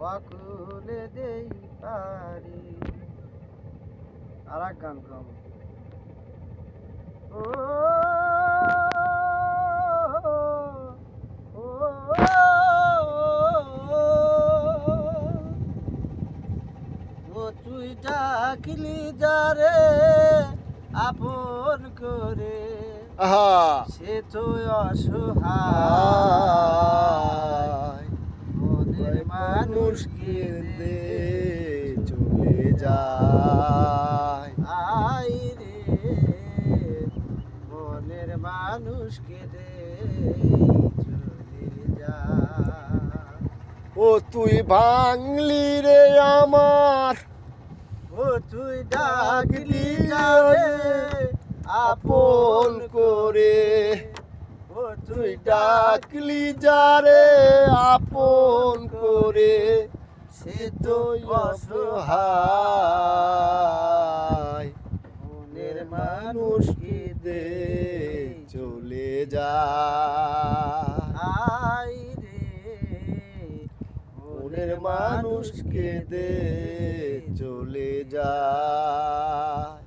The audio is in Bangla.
অকুলে দেই পারি। আর এক গান গাবো। ও ও ও তুই ডাকলি যারে আপন করে, আহা সে তো অসহায় মনের মানুষকে দে চলে যায়। আই রে মনের মানুষকে দে চলে যা। ও তুই ভাঙলি রে আমার, ও তুই ডাকলি যারে আপন করে। ও তুই ডাকলি যারে আপন করে, সে তো তো অসহায় অসহায় মনের মানুষকে দে চলে যায়। আই রে মনের মানুষকে দে চলে যায়।